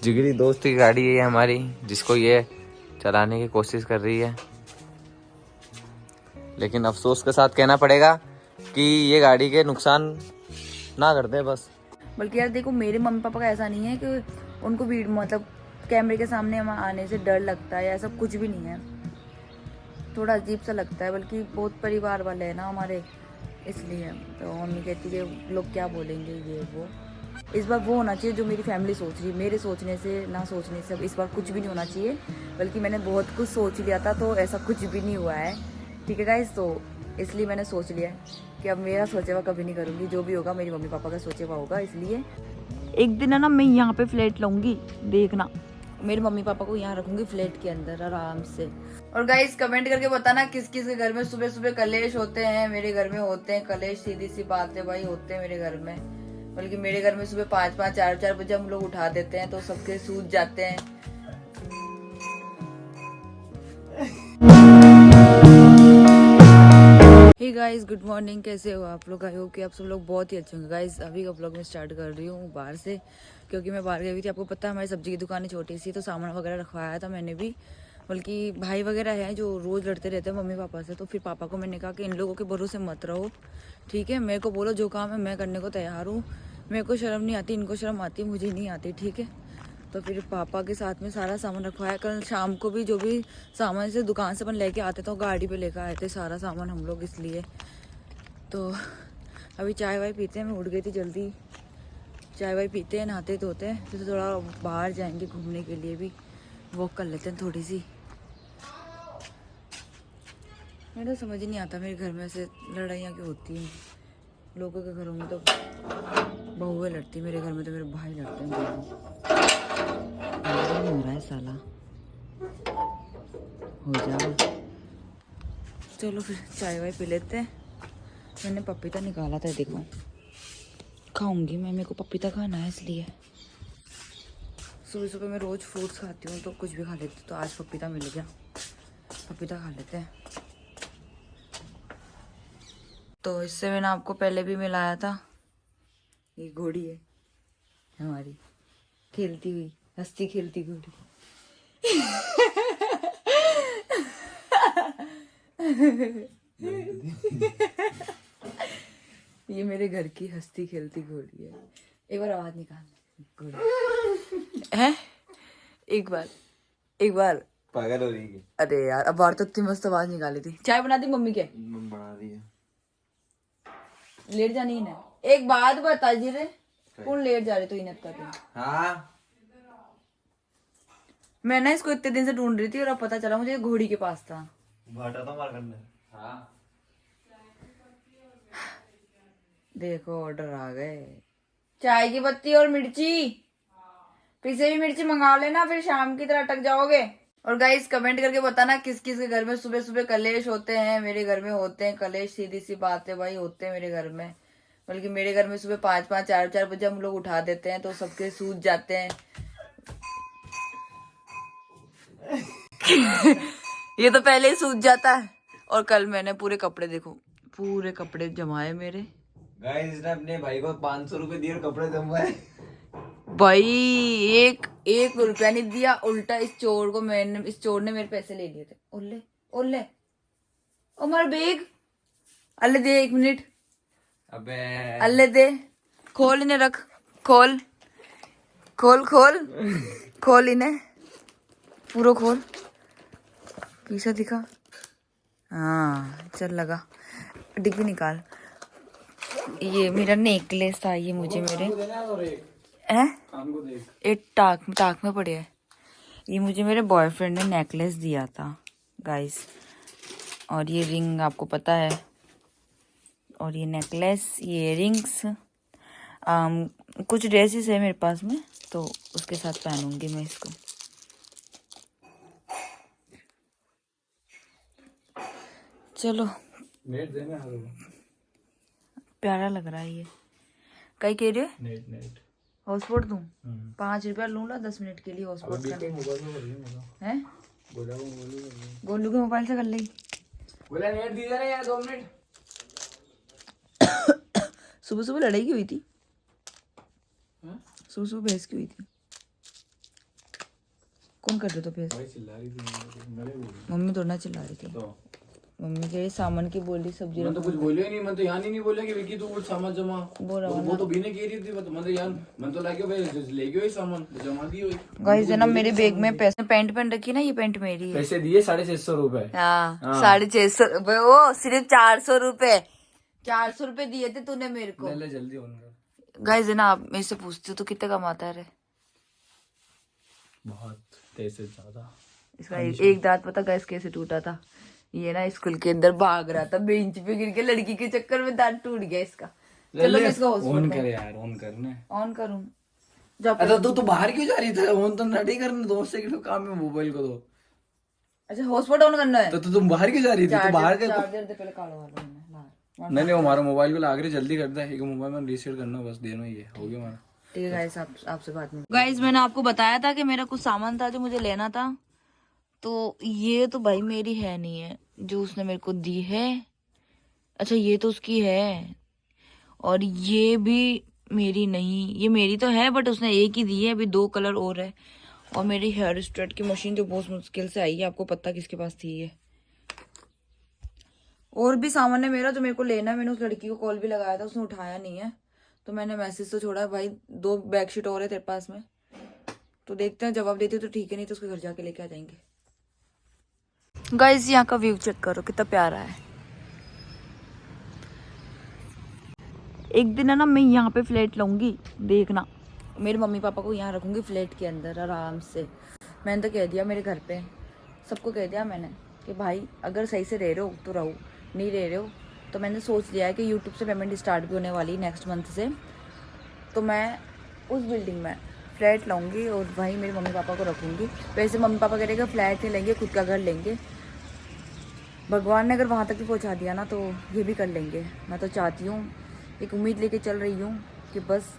जिगरी दोस्त की गाड़ी है हमारी, जिसको ये चलाने की कोशिश कर रही है, लेकिन अफसोस के साथ कहना पड़ेगा कि ये गाड़ी के नुकसान ना कर दे बस। बल्कि यार देखो, मेरे मम्मी पापा का ऐसा नहीं है कि उनको वीडियो मतलब कैमरे के सामने हम आने से डर लगता है, ऐसा कुछ भी नहीं है। थोड़ा अजीब सा लगता है, बल्कि बहुत परिवार वाले हैं ना हमारे, इसलिए तो मम्मी कहती है लोग क्या बोलेंगे ये वो। इस बार वो होना चाहिए जो मेरी फैमिली सोच रही है, मेरे सोचने से ना सोचने से अब इस बार कुछ भी नहीं होना चाहिए। बल्कि मैंने बहुत कुछ सोच लिया था, तो ऐसा कुछ भी नहीं हुआ है। ठीक है गाइस, तो इसलिए मैंने सोच लिया है कि अब मेरा सोचे हुआ कभी नहीं करूँगी, जो भी होगा मेरी मम्मी पापा का सोचे हुआ होगा। इसलिए एक दिन है ना, मैं यहाँ पे फ्लैट लूँगी, देखना। मेरे मम्मी पापा को यहाँ रखूँगी फ्लैट के अंदर आराम से। और गाइस कमेंट करके बताना किस किस के घर में सुबह सुबह कलेश होते हैं। मेरे घर में होते हैं कलेश, सीधी सी बात है भाई, होते हैं मेरे घर में। बल्कि मेरे घर में सुबह 5-5 4-4 बजे हम लोग उठा देते हैं, तो सबके सूझ जाते हैं। हे गाइस, गुड मॉर्निंग, कैसे हो आप लोग? आई होप कि आप सब लोग बहुत ही अच्छे होंगे। गाइस अभी का व्लॉग में स्टार्ट कर रही हूँ बाहर से, क्योंकि मैं बाहर गई हुई थी। आपको पता है हमारी सब्जी की दुकान है छोटी सी, तो सामान वगैरह रखवाया था मैंने भी। बल्कि भाई वगैरह हैं जो रोज़ लड़ते रहते हैं मम्मी पापा से, तो फिर पापा को मैंने कहा कि इन लोगों के भरोसे मत रहो, ठीक है? मेरे को बोलो जो काम है मैं करने को तैयार हूँ। मेरे को शर्म नहीं आती, इनको शर्म आती, मुझे नहीं आती, ठीक है? तो फिर पापा के साथ में सारा सामान रखवाया। कल शाम को भी जो भी सामान से दुकान से अपन लेके आते थे, गाड़ी पे लेकर आए थे सारा सामान हम लोग, इसलिए। तो अभी चाय वाय पीते हैं, मैं उठ गई थी जल्दी। चाय वाय पीते हैं, नहाते धोते हैं, फिर थोड़ा बाहर जाएंगे घूमने के लिए, भी वॉक कर लेते हैं थोड़ी सी। मेरे तो समझ ही नहीं आता मेरे घर में ऐसे लड़ाइयाँ क्यों होती हैं। लोगों के घरों में तो बहुएं लड़ती, मेरे घर में तो मेरे भाई लड़ते हैं दोनों। नहीं हो रहा है साला, हो जाओ। चलो फिर चाय वाय पी लेते हैं। मैंने पपीता निकाला था, देखो खाऊंगी मैं, मेरे को पपीता खाना है इसलिए। सुबह सुबह मैं रोज़ फ्रूट्स खाती हूँ, तो कुछ भी खा लेती हूँ, तो आज पपीता मिल गया, पपीता खा लेते हैं। तो इससे मैंने आपको पहले भी मिलाया था, ये घोड़ी है हमारी, खेलती हुई, हंसती खेलती घोड़ी। ये मेरे घर की हंसती खेलती घोड़ी है। एक बार आवाज निकाल घोड़ी है, एक बार पागल हो रही है। अरे यार, अब बार तो इतनी मस्त आवाज निकाली थी। चाय बना दी मम्मी के? बना दी है। लेट जानी है ना, एक बात बता जी रे, कौन लेट जा रहे तो इन्हें तक? हाँ, मैं ना इसको इतने दिन से ढूंढ रही थी, और अब पता चला मुझे घोड़ी के पास था। भाटा तो मार करने। हाँ, देखो ऑर्डर आ गए, चाय की पत्ती और मिर्ची, पिसे हुई मिर्ची मंगा लेना, फिर शाम की तरह अटक जाओगे। और गाइस कमेंट करके बताना किस किस के घर में सुबह सुबह कलेश होते हैं। मेरे घर में होते हैं कलेश, सीधी सी बात है भाई, होते हैं मेरे घर में। बल्कि मेरे घर में सुबह 5-5 4-4 बजे हम लोग उठा देते हैं, तो सबके सूझ जाते हैं। ये तो पहले ही सूझ जाता है। और कल मैंने पूरे कपड़े, देखो पूरे कपड़े जमाए मेरे। गाइस इसने अपने भाई को 500 रुपए दिए और कपड़े जमवाए। भाई एक एक रुपया नहीं दिया, उल्टा इस चोर को मैंने, इस चोर ने मेरे पैसे ले लिए थे। ओले ओले, ओ मार बैग, अल्ले दे 1 मिनट, अबे अल्ले दे, खोल इन्हें रख, खोल खोल खोल खोल इन्हें पूरा खोल, पीछे दिखा। हाँ चल लगा, डिग्गी निकाल। ये मेरा नेकलेस था, ये मुझे मेरे हैं एक टाक टाक में पड़े है। ये मुझे मेरे बॉयफ्रेंड ने नेकलेस दिया था गाइस, और ये रिंग आपको पता है, और ये नेकलेस, ये रिंग्स, कुछ ड्रेसेस है मेरे पास में, तो उसके साथ पहनूंगी मैं इसको। चलो प्यारा लग रहा है ये। कहीं कह रहे हो नेट हॉटस्पॉट दूं? 5 रुपया लूंगा 10 मिनट के लिए हॉटस्पॉट का। है गोलू के मोबाइल से कर ली। बोला नेट दी जा रहा यार 2 मिनट। सुबह सुबह लड़ाई की हुई थी, सुबह सुबह बहस की हुई थी। कौन कर रहे तो फेस? भाई चिल्ला रही थी, मैं बोल मम्मी थोड़ा ना चिल्ला रही थी। तो मम्मी के सामान की बोली सब्जी मैं तो कुछ बोलियो ही नहीं, मैं तो यहाँ नहीं बोला कि विकी तू कुछ सामान जमा। बोल रहा वो तो भी नहीं कह रही थी, मैं तो यार मैं तो लाके भाई ले गयो ही सामान जमा दियो। गाइस है ना मेरे बैग में पैसे पैंट पहन रखी ना, ये पैंट मेरी है। पैसे दिए 650 रुपए। हाँ 650 रुपए, वो सिर्फ 400 रुपए, 400 रुपए दिए थे तूने मेरे को। ले जल्दी ऑन कर। गाइस है ना आप मेरे से पूछते हो तो कितना कमाता है रे? बहुत तेज से ज्यादा। इसका एक दांत पता गाइस कैसे टूटा था? ये ना स्कूल के अंदर भाग रहा था, बेंच पे गिर के, लड़की के चक्कर में दांत टूट गया इसका। चलो मैं इसको ऑन कर यार, ऑन करना है। ऑन करूं? जब अच्छा तू बाहर क्यों जा रही थी? ऑन तो नहीं करना, 2 सेकंड काम है मोबाइल को तो। अच्छा हॉटस्पॉट ऑन करना है तो तुम बाहर क्यों जा रही थी? तो बाहर के चार्जर दे पहले, कालो वाला मैंने नहीं वो हमारा मोबाइल को लाग रही, जल्दी कर दे। एक मोबाइल में रीसेट करना बस, देना ही है, हो गया हमारा। ठीक है गाइस, आपसे बात नहीं। गाइस मैंने आपको बताया था कि मेरा कुछ सामान था जो मुझे लेना था, तो ये तो भाई मेरी है नहीं है, जो उसने मेरे को दी है। अच्छा ये तो उसकी है, और ये भी मेरी नहीं, ये मेरी तो है बट उसने एक ही दी है, अभी 2 कलर और है। और मेरी हेयर स्ट्रेट की मशीन जो बहुत मुश्किल से आई है, आपको पता किसके पास थी ये। और भी सामान है मेरा जो मेरे को लेना है। मैंने उस लड़की को कॉल भी लगाया था, उसने उठाया नहीं है, तो मैंने मैसेज तो छोड़ा भाई 2 बेडशीट और है तेरे पास में, तो देखते हैं जवाब देती तो ठीक है, नहीं तो उसके घर जाके लेके आ जाएंगे। गाइस यहाँ का व्यू चेक करो कितना प्यारा है। एक दिन है ना मैं यहाँ पे फ्लैट लूंगी, देखना। मेरे मम्मी पापा को यहाँ रखूंगी फ्लैट के अंदर आराम से। मैंने तो कह दिया मेरे घर पे सबको कह दिया मैंने कि भाई अगर सही से रह रहे हो तो रहो, नहीं रह रहे हो तो मैंने सोच लिया है कि यूट्यूब से पेमेंट स्टार्ट भी होने वाली नेक्स्ट मंथ से, तो मैं उस बिल्डिंग में फ्लैट लाऊंगी और वहीं मेरे मम्मी पापा को रखूंगी। वैसे मम्मी पापा कह रहे फ्लैट नहीं लेंगे, खुद का घर लेंगे। भगवान ने अगर वहाँ तक भी पहुँचा दिया ना तो ये भी कर लेंगे। मैं तो चाहती हूँ, एक उम्मीद लेके चल रही हूँ कि बस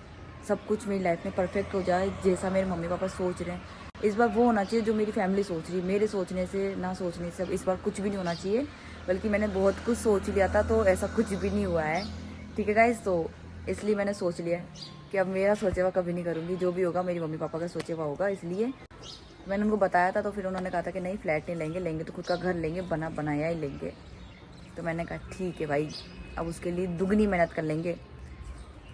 सब कुछ मेरी लाइफ में परफेक्ट हो जाए, जैसा मेरे मम्मी पापा सोच रहे हैं। इस बार वो होना चाहिए जो मेरी फैमिली सोच रही है। मेरे सोचने से ना सोचने से इस बार कुछ भी नहीं होना चाहिए, बल्कि मैंने बहुत कुछ सोच लिया था तो ऐसा कुछ भी नहीं हुआ है। ठीक है गाइस, तो इसलिए मैंने सोच लिया कि अब मेरा सोचे हुआ कभी नहीं करूँगी, जो भी होगा मेरी मम्मी पापा का सोचे हुआ होगा। इसलिए मैंने उनको बताया था, तो फिर उन्होंने कहा था कि नहीं फ्लैट नहीं लेंगे, लेंगे तो खुद का घर लेंगे, बनाया ही लेंगे। तो मैंने कहा ठीक है भाई, अब उसके लिए दुगनी मेहनत कर लेंगे।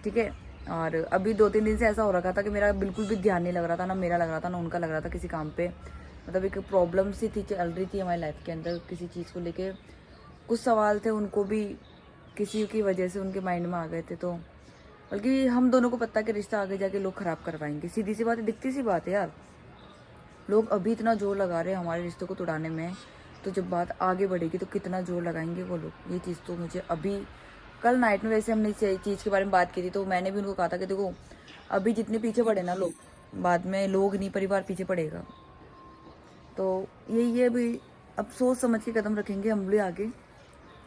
ठीक है। और अभी 2-3 दिन से ऐसा हो रखा था कि मेरा बिल्कुल भी ध्यान नहीं लग रहा था, ना मेरा लग रहा था ना उनका लग रहा था किसी काम पे। मतलब एक प्रॉब्लम सी थी, चल रही थी हमारी लाइफ के अंदर किसी चीज़ को लेके। कुछ सवाल थे, उनको भी किसी की वजह से उनके माइंड में आ गए थे, तो बल्कि हम दोनों को पता कि रिश्ता आगे जाके लोग ख़राब करवाएंगे। सीधी सी बात है, दिखती सी बात है यार। लोग अभी इतना जोर लगा रहे हैं हमारे रिश्ते को तोड़ाने में, तो जब बात आगे बढ़ेगी तो कितना जोर लगाएंगे वो लोग। ये चीज़ तो मुझे अभी कल नाइट में वैसे हमने इस चीज़ के बारे में बात की थी, तो मैंने भी उनको कहा था कि देखो अभी जितने पीछे पड़े ना लोग, बाद में लोग नहीं परिवार पीछे पड़ेगा। तो यही है, अभी अब सोच समझ के कदम रखेंगे हम भी आगे।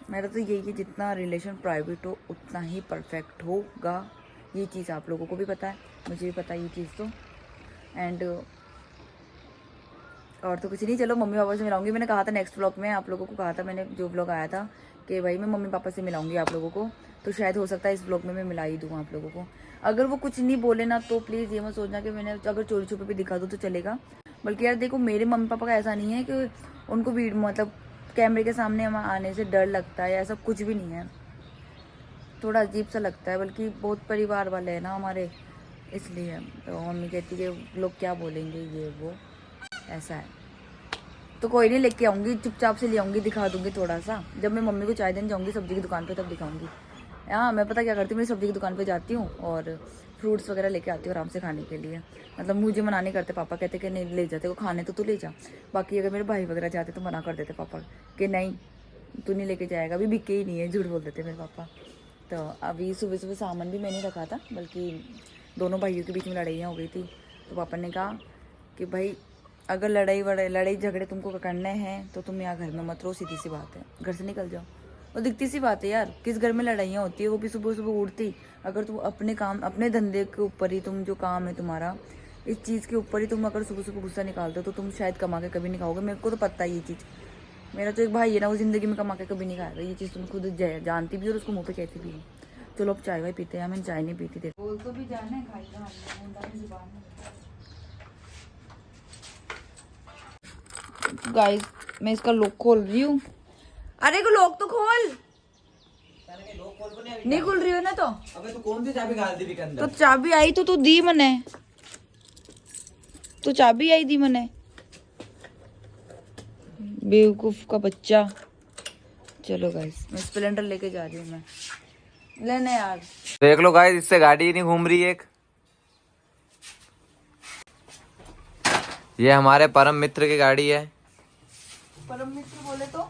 मेरा तो यही है, जितना रिलेशन प्राइवेट हो उतना ही परफेक्ट होगा। ये चीज़ आप लोगों को भी पता है, मुझे भी पता है ये चीज़ तो। एंड और तो कुछ नहीं, चलो मम्मी पापा से मिलाऊंगी। मैंने कहा था नेक्स्ट व्लॉग में आप लोगों को कहा था, मैंने जो व्लॉग आया था कि भाई मैं मम्मी पापा से मिलाऊंगी आप लोगों को, तो शायद हो सकता है इस व्लॉग में मैं मिला ही दूँ आप लोगों को। अगर वो कुछ नहीं बोले ना तो प्लीज़ ये मत सोचना कि मैंने अगर चोरी छुपे भी दिखा दूँ तो चलेगा। बल्कि यार देखो, मेरे मम्मी पापा का ऐसा नहीं है कि उनको मतलब कैमरे के सामने हम आने से डर लगता है, ऐसा कुछ भी नहीं है। थोड़ा अजीब सा लगता है, बल्कि बहुत परिवार वाले हैं ना हमारे, इसलिए। तो मम्मी कहती है कि लोग क्या बोलेंगे, ये वो ऐसा है। तो कोई नहीं, लेके आऊँगी, चुपचाप से ले आऊँगी, दिखा दूँगी थोड़ा सा। जब मैं मम्मी को चाय देने जाऊँगी सब्जी की दुकान पे तब दिखाऊँगी। हाँ, मैं पता क्या करती हूँ, मैं सब्जी की दुकान पे जाती हूँ और फ्रूट्स वगैरह लेके आती हूँ आराम से खाने के लिए। मतलब मुझे मना नहीं करते पापा, कहते कि नहीं ले जाते को खाने तो तू ले जा। बाकी अगर मेरे भाई वगैरह जाते तो मना कर देते पापा कि नहीं तू नहीं लेके जाएगा, अभी बिके ही नहीं है, झूठ बोल देते मेरे पापा। तो अभी सुबह सुबह सामान भी मैंने रखा था, बल्कि दोनों भाइयों के बीच में लड़ाइयाँ हो गई थी, तो पापा ने कहा कि भाई अगर लड़ाई झगड़े तुमको करने हैं तो तुम यहाँ घर में मत रहो, सीधी सी बात है, घर से निकल जाओ। और दिखती सी बात है यार, किस घर में लड़ाइयाँ होती है, वो भी सुबह सुबह उठती। अगर तुम अपने काम, अपने धंधे के ऊपर ही, तुम जो काम है तुम्हारा, इस चीज़ के ऊपर ही तुम अगर सुबह सुबह गुस्सा निकालते हो तो तुम शायद कमा के कभी नहीं खाओगे। मेरे को तो पता है ये चीज़। मेरा तो एक भाई है ना, वो ज़िंदगी में कमा के कभी नहीं खाएगा, ये चीज़ तुम खुद जानती भी और उसको मुँह पे कहती भी हूँ। चलो अब चाय वाय पीते हैं, मैंने चाय नहीं पीती थी। बोल तो भी जाना है, गाइस मैं इसका लॉक खोल रही हूँ। अरे को लॉक तो खोल। नहीं खुल रही हो ना तो। अबे तू कौन सी चाबी डाल दी के अंदर? तो चाबी आई तो तू दी मने। तो चाबी आई दी मने। बेवकूफ का बच्चा। चलो गाइस मैं स्प्लेंडर लेके जा रही हूँ मैं लेने यार। देख लो गाइस, इससे गाड़ी ही नहीं घूम रही एक। ये हमारे परम मित्र की गाड़ी है। परम मित्र बोले तो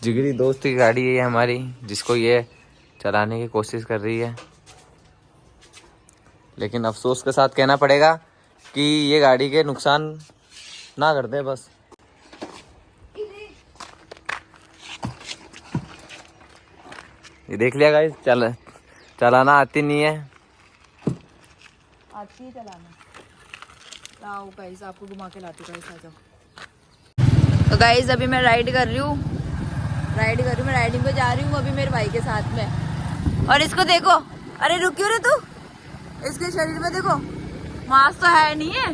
जिगरी दोस्त की गाड़ी है ये हमारी, जिसको ये चलाने की कोशिश कर रही है। लेकिन अफसोस के साथ कहना पड़ेगा कि ये गाड़ी के नुकसान ना कर दे बस। ये देख लिया गाइस, चलाना आती नहीं है। आती है चलाना। आओ गाइस आपको घुमा के लाती हूँ। गाइस आ जाओ। तो गाइस अभी मैं राइड कर रही हूँ। मैं राइडिंग पे जा रही हूँ अभी मेरे भाई के साथ में। और इसको देखो, अरे रुक क्यों रे तू? इसके शरीर में देखो मांस तो है नहीं है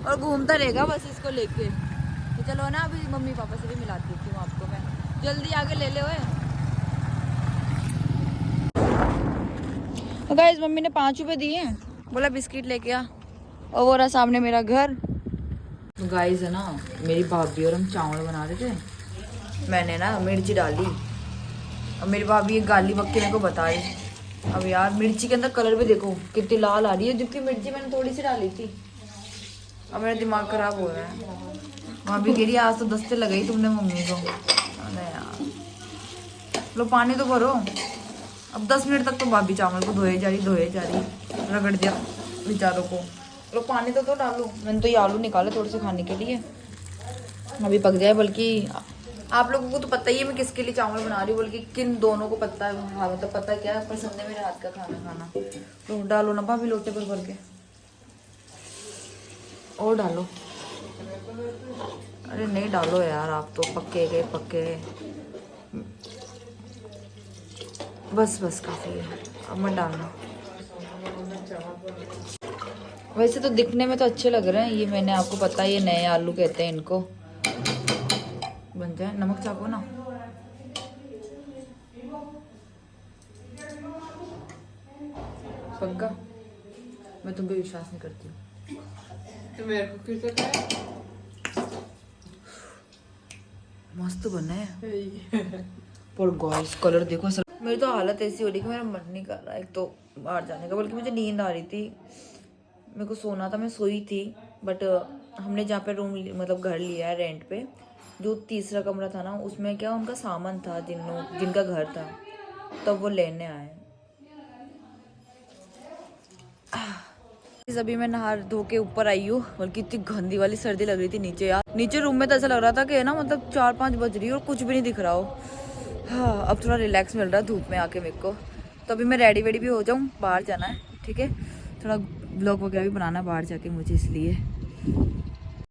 और घूमता रहेगा बस इसको लेके। तो चलो ना अभी मम्मी पापा से भी मिलाती हूँ आपको मैं। जल्दी आगे ले ले ओए। तो गाइस मम्मी ने 5 रुपए दिए हैं, बोला बिस्किट लेके आ। और वो रहा सामने मेरा घर। तो गाइस है ना मेरी भाभी और हम चावल बना रहे थे। मैंने ना मिर्ची डाली और मेरी भाभी ये गाली बक्के मेरे को बता रही। अब यार मिर्ची के अंदर कलर भी देखो कितनी लाल आ रही है, जबकि मिर्ची मैंने थोड़ी सी डाली थी। अब मेरा दिमाग खराब हो रहा है। भाभी कह रही आज तो दस्ते लगाई तुमने मम्मी को। अरे यार लो पानी तो भरो। अब 10 मिनट तक तो भाभी चावल को धोए जा रही रगड़ दिया बेचारों को। लो पानी तो डालो। मैंने तो ये आलू निकाले थोड़े से खाने के लिए, अभी पक जाए। बल्कि आप लोगों को तो पता ही है मैं किसके लिए चावल बना रही हूँ, बल्कि किन दोनों को पता है। हाँ मतलब पता है क्या पसंद है मेरे हाथ का खाना। तो डालो ना भाभी लोटे पर भर के और डालो। अरे नहीं डालो यार, आप तो पक्के गए। बस काफी है, अब मत डालना। वैसे तो दिखने में तो अच्छे लग रहे हैं ये, मैंने आपको पता है ये नए आलू कहते हैं इनको। बन जाए नमक चाको ना। पक्का मैं तुम पे विश्वास नहीं करती हूँ। तो मेरे को किसे कहा? मस्त बना है पर गाइस कलर देखो। मेरी तो हालत ऐसी हो रही कि मेरा मन नहीं कर रहा एक तो बाहर जाने का, बल्कि मुझे नींद आ रही थी। मेरे को सोना था, मैं सोई थी। बट हमने जहाँ पे रूम मतलब घर लिया है रेंट पे, जो तीसरा कमरा था ना उसमें क्या उनका सामान था जिनका घर था, तब वो लेने आए। अभी मैं नहा धो के ऊपर आई हूँ, बल्कि इतनी गंदी वाली सर्दी लग रही थी नीचे यार। नीचे रूम में तो ऐसा लग रहा था कि है ना मतलब 4-5 बज रही है और कुछ भी नहीं दिख रहा हो। हाँ अब थोड़ा रिलैक्स मिल रहा है धूप में आके मेरे को। तो अभी मैं रेडी वेडी भी हो जाऊँ, बाहर जाना है। ठीक है, थोड़ा ब्लॉग वगैरह भी बनाना है बाहर जाके मुझे, इसलिए